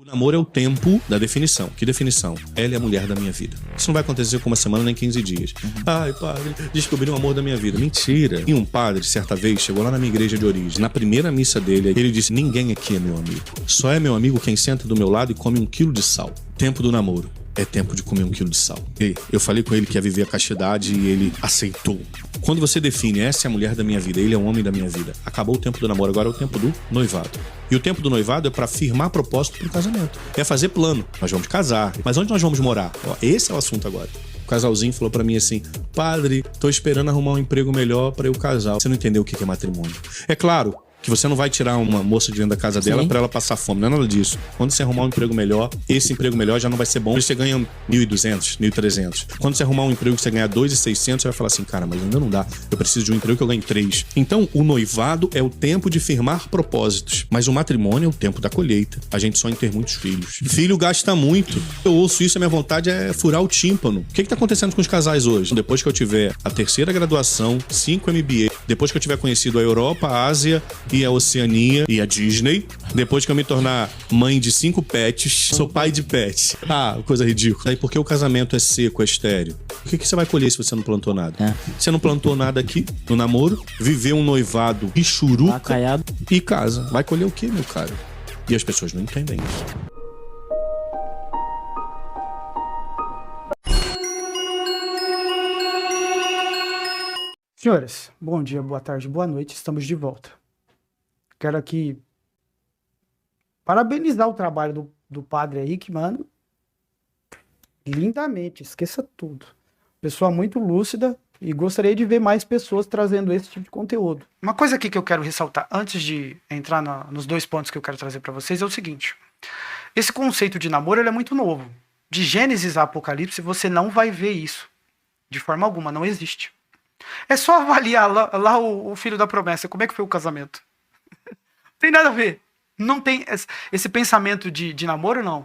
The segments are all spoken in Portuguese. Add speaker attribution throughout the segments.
Speaker 1: O namoro é o tempo da definição. Que definição? Ela é a mulher da minha vida. Isso não vai acontecer com uma semana nem 15 dias. Ai, padre, descobri o amor da minha vida. Mentira. E um padre, certa vez, chegou lá na minha igreja de origem. Na primeira missa dele, ele disse: ninguém aqui é meu amigo. Só é meu amigo quem senta do meu lado e come 1 quilo de sal. Tempo do namoro. É tempo de comer 1 quilo de sal. E eu falei com ele que ia viver a castidade e ele aceitou. Quando você define, essa é a mulher da minha vida, ele é o homem da minha vida, acabou o tempo do namoro, agora é o tempo do noivado. E o tempo do noivado é para firmar propósito pro casamento. É fazer plano. Nós vamos casar. Mas onde nós vamos morar? Ó, esse é o assunto agora. O casalzinho falou pra mim assim: padre, tô esperando arrumar um emprego melhor pra eu casar. Você não entendeu o que é matrimônio. É claro que você não vai tirar uma moça de dentro da casa dela pra ela passar fome, não é nada disso. Quando você arrumar um emprego melhor, esse emprego melhor já não vai ser bom. Você ganha 1.200, 1.300. Quando você arrumar um emprego que você ganhar 2.600, você vai falar assim: cara, mas ainda não dá. Eu preciso de um emprego que eu ganhe 3. Então, o noivado é o tempo de firmar propósitos. Mas o matrimônio é o tempo da colheita. A gente sonha em ter muitos filhos. Filho gasta muito. Eu ouço isso, a minha vontade é furar o tímpano. O que tá acontecendo com os casais hoje? Depois que eu tiver a 3ª graduação, 5 MBA, depois que eu tiver conhecido a Europa, a Ásia e a Oceania e a Disney, depois que eu me tornar mãe de 5 pets, sou pai de pets. Ah, coisa ridícula. Aí porque o casamento é seco, é estéril? O que você vai colher se você não plantou nada? Você não plantou nada aqui no namoro, viveu um noivado e churuca e casa. Vai colher o quê, meu caro? E as pessoas não entendem isso.
Speaker 2: Senhores, bom dia, boa tarde, boa noite, estamos de volta. Quero aqui parabenizar o trabalho do padre aí, que, mano, lindamente, esqueça tudo. Pessoa muito lúcida e gostaria de ver mais pessoas trazendo esse tipo de conteúdo. Uma coisa aqui que eu quero ressaltar, antes de entrar nos 2 pontos que eu quero trazer para vocês, é o seguinte. Esse conceito de namoro ele é muito novo. De Gênesis a Apocalipse, você não vai ver isso. De forma alguma, não existe. É só avaliar lá o filho da promessa, como é que foi o casamento. Não tem nada a ver. Não tem esse pensamento de namoro, não.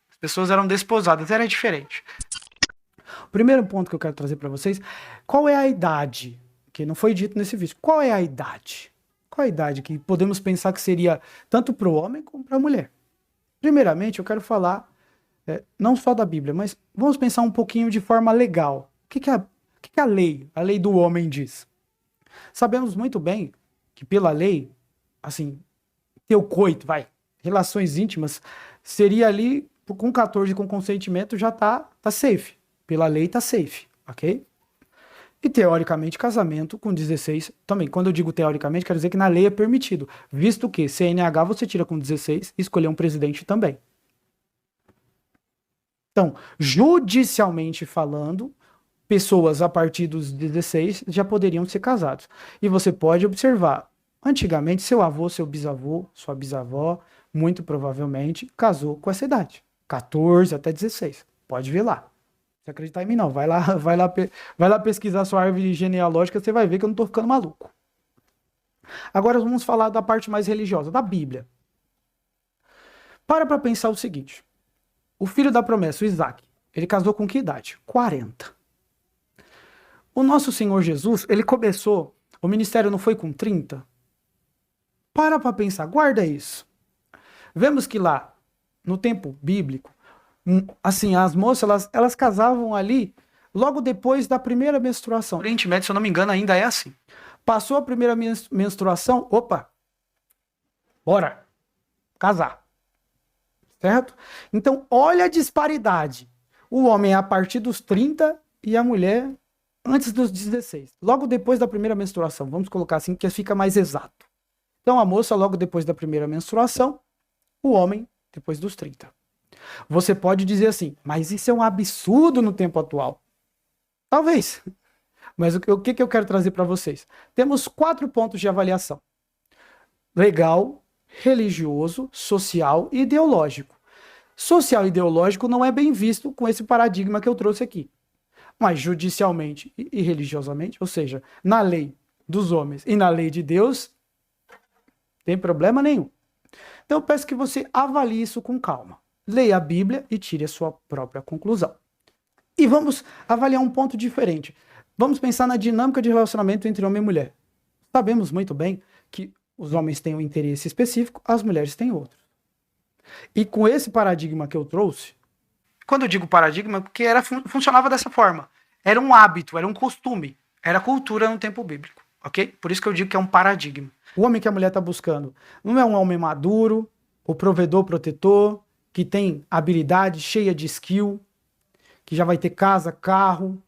Speaker 2: As pessoas eram desposadas, era diferente. O primeiro ponto que eu quero trazer para vocês, qual é a idade? Que não foi dito nesse vídeo. Qual é a idade? Qual é a idade que podemos pensar que seria tanto para o homem como para a mulher? Primeiramente, eu quero falar, não só da Bíblia, mas vamos pensar um pouquinho de forma legal. O que a lei do homem diz? Sabemos muito bem que pela lei, assim, ter o coito, relações íntimas, seria ali, com 14 com consentimento, já tá safe. Pela lei tá safe, ok? E teoricamente, casamento com 16, também, quando eu digo teoricamente, quero dizer que na lei é permitido, visto que CNH você tira com 16 e escolher um presidente também. Então, judicialmente falando, pessoas a partir dos 16 já poderiam ser casados. E você pode observar, antigamente seu avô, seu bisavô, sua bisavó, muito provavelmente casou com essa idade, 14 até 16. Pode ver lá. Se acreditar em mim não, vai lá pesquisar sua árvore genealógica, você vai ver que eu não estou ficando maluco. Agora vamos falar da parte mais religiosa, da Bíblia. Para pensar o seguinte, o filho da promessa, o Isaac, ele casou com que idade? 40. O nosso Senhor Jesus, ele começou, o ministério não foi com 30? Para pensar, guarda isso. Vemos que lá, no tempo bíblico, assim, as moças, elas casavam ali logo depois da primeira menstruação. No Oriente Médio, se eu não me engano, ainda é assim. Passou a primeira menstruação, opa, bora, casar. Certo? Então, olha a disparidade. O homem é a partir dos 30 e a mulher antes dos 16. Logo depois da primeira menstruação. Vamos colocar assim, que fica mais exato. Então, a moça logo depois da primeira menstruação, o homem depois dos 30. Você pode dizer assim, mas isso é um absurdo no tempo atual. Talvez. Mas o que eu quero trazer para vocês? Temos 4 pontos de avaliação. Legal, religioso, social e ideológico. Social e ideológico não é bem visto com esse paradigma que eu trouxe aqui. Mas judicialmente e religiosamente, ou seja, na lei dos homens e na lei de Deus, tem problema nenhum. Então eu peço que você avalie isso com calma. Leia a Bíblia e tire a sua própria conclusão. E vamos avaliar um ponto diferente. Vamos pensar na dinâmica de relacionamento entre homem e mulher. Sabemos muito bem que os homens têm um interesse específico, as mulheres têm outro. E com esse paradigma que eu trouxe, quando eu digo paradigma, porque funcionava dessa forma. Era um hábito, era um costume, era cultura no tempo bíblico, ok? Por isso que eu digo que é um paradigma. O homem que a mulher está buscando não é um homem maduro, o provedor, protetor, que tem habilidade, cheia de skill, que já vai ter casa, carro,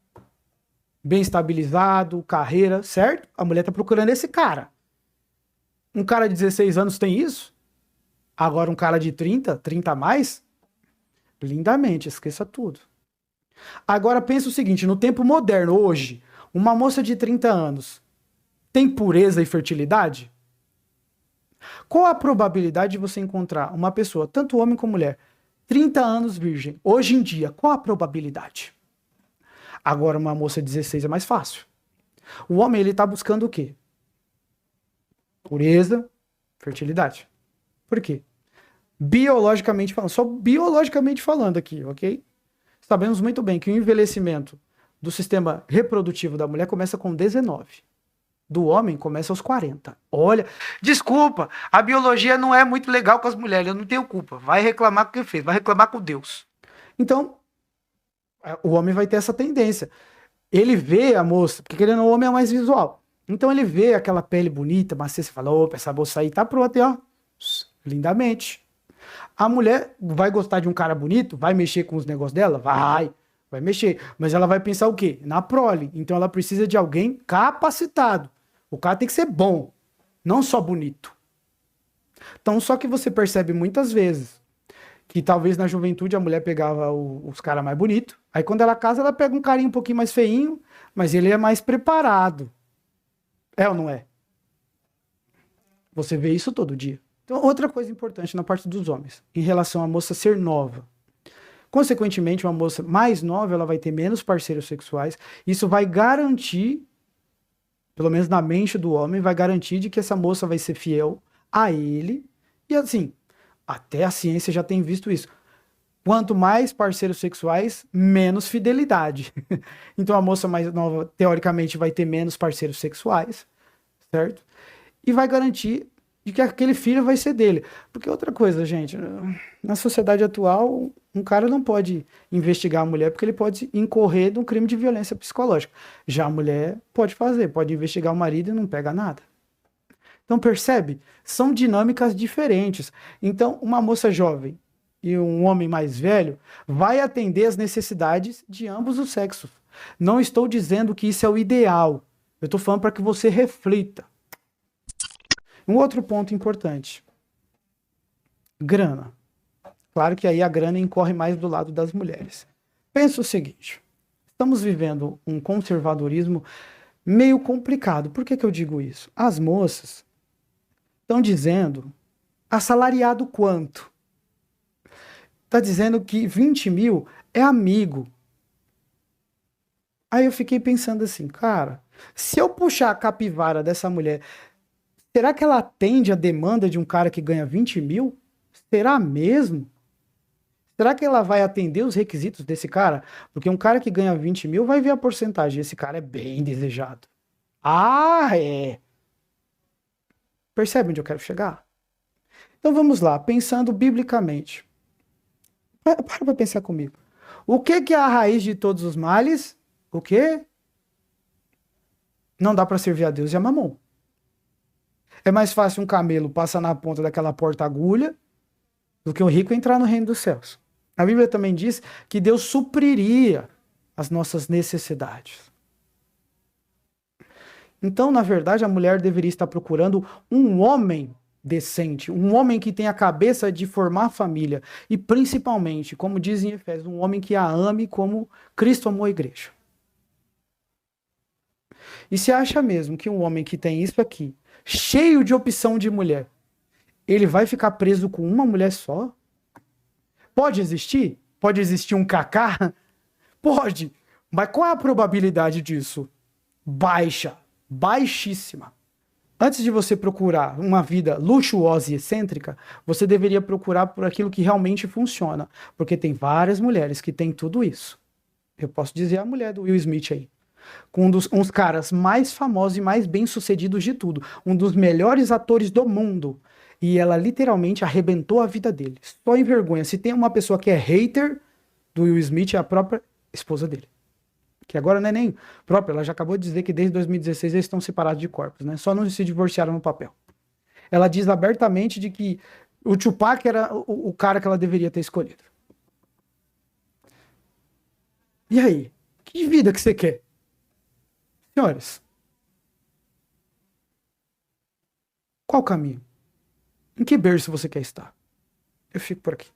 Speaker 2: bem estabilizado, carreira, certo? A mulher está procurando esse cara. Um cara de 16 anos tem isso? Agora um cara de 30 a mais? Lindamente, esqueça tudo. Agora pensa o seguinte, no tempo moderno, hoje, uma moça de 30 anos tem pureza e fertilidade? Qual a probabilidade de você encontrar uma pessoa, tanto homem como mulher, 30 anos virgem, hoje em dia, qual a probabilidade? Agora uma moça de 16 é mais fácil. O homem, ele tá buscando o quê? Pureza, fertilidade. Por quê? Biologicamente falando, só biologicamente falando aqui, ok? Sabemos muito bem que o envelhecimento do sistema reprodutivo da mulher começa com 19. Do homem começa aos 40. Olha, desculpa, a biologia não é muito legal com as mulheres, eu não tenho culpa. Vai reclamar com quem fez, vai reclamar com Deus. Então, o homem vai ter essa tendência. Ele vê a moça, porque querendo ou não, o homem é mais visual. Então ele vê aquela pele bonita, mas você fala, opa, essa moça aí tá pronta, ó, lindamente. A mulher vai gostar de um cara bonito, vai mexer com os negócios dela? Vai mexer. Mas ela vai pensar o quê? Na prole. Então ela precisa de alguém capacitado. O cara tem que ser bom, não só bonito. Então, só que você percebe muitas vezes que talvez na juventude a mulher pegava os caras mais bonitos, aí quando ela casa, ela pega um carinha um pouquinho mais feinho, mas ele é mais preparado. É ou não é? Você vê isso todo dia. Então, outra coisa importante na parte dos homens, em relação à moça ser nova. Consequentemente, uma moça mais nova, ela vai ter menos parceiros sexuais. Isso vai garantir, pelo menos na mente do homem, vai garantir de que essa moça vai ser fiel a ele. E assim, até a ciência já tem visto isso. Quanto mais parceiros sexuais, menos fidelidade. Então a moça mais nova, teoricamente, vai ter menos parceiros sexuais, certo? E vai garantir de que aquele filho vai ser dele. Porque outra coisa, gente, na sociedade atual, um cara não pode investigar a mulher porque ele pode incorrer de um crime de violência psicológica. Já a mulher pode fazer, pode investigar o marido e não pega nada. Então percebe? São dinâmicas diferentes. Então uma moça jovem e um homem mais velho vai atender as necessidades de ambos os sexos. Não estou dizendo que isso é o ideal. Eu estou falando para que você reflita. Um outro ponto importante. Grana. Claro que aí a grana incorre mais do lado das mulheres. Pensa o seguinte. Estamos vivendo um conservadorismo meio complicado. Por que eu digo isso? As moças estão dizendo assalariado quanto? Está dizendo que 20 mil é amigo. Aí eu fiquei pensando assim, cara, se eu puxar a capivara dessa mulher, será que ela atende a demanda de um cara que ganha 20 mil? Será mesmo? Será que ela vai atender os requisitos desse cara? Porque um cara que ganha 20 mil vai ver a porcentagem. Esse cara é bem desejado. Ah, é. Percebe onde eu quero chegar? Então vamos lá, pensando biblicamente. Para pensar comigo. O que é a raiz de todos os males? O quê? Não dá para servir a Deus e a Mamon. É mais fácil um camelo passar na ponta daquela porta-agulha do que um rico entrar no reino dos céus. A Bíblia também diz que Deus supriria as nossas necessidades. Então, na verdade, a mulher deveria estar procurando um homem decente, um homem que tenha a cabeça de formar família e, principalmente, como diz em Efésios, um homem que a ame como Cristo amou a igreja. E você acha mesmo que um homem que tem isso aqui, cheio de opção de mulher, ele vai ficar preso com uma mulher só? Pode existir? Pode existir um Kaká? Pode. Mas qual é a probabilidade disso? Baixa. Baixíssima. Antes de você procurar uma vida luxuosa e excêntrica, você deveria procurar por aquilo que realmente funciona. Porque tem várias mulheres que têm tudo isso. Eu posso dizer a mulher do Will Smith aí. Com uns caras mais famosos e mais bem-sucedidos de tudo. Um dos melhores atores do mundo. E ela literalmente arrebentou a vida dele. Só em vergonha. Se tem uma pessoa que é hater do Will Smith, é a própria esposa dele. Que agora não é nem própria, ela já acabou de dizer que desde 2016 eles estão separados de corpos, né? Só não se divorciaram no papel. Ela diz abertamente de que o Tupac era o cara que ela deveria ter escolhido. E aí? Que vida que você quer? Senhores, qual o caminho? Em que berço você quer estar? Eu fico por aqui.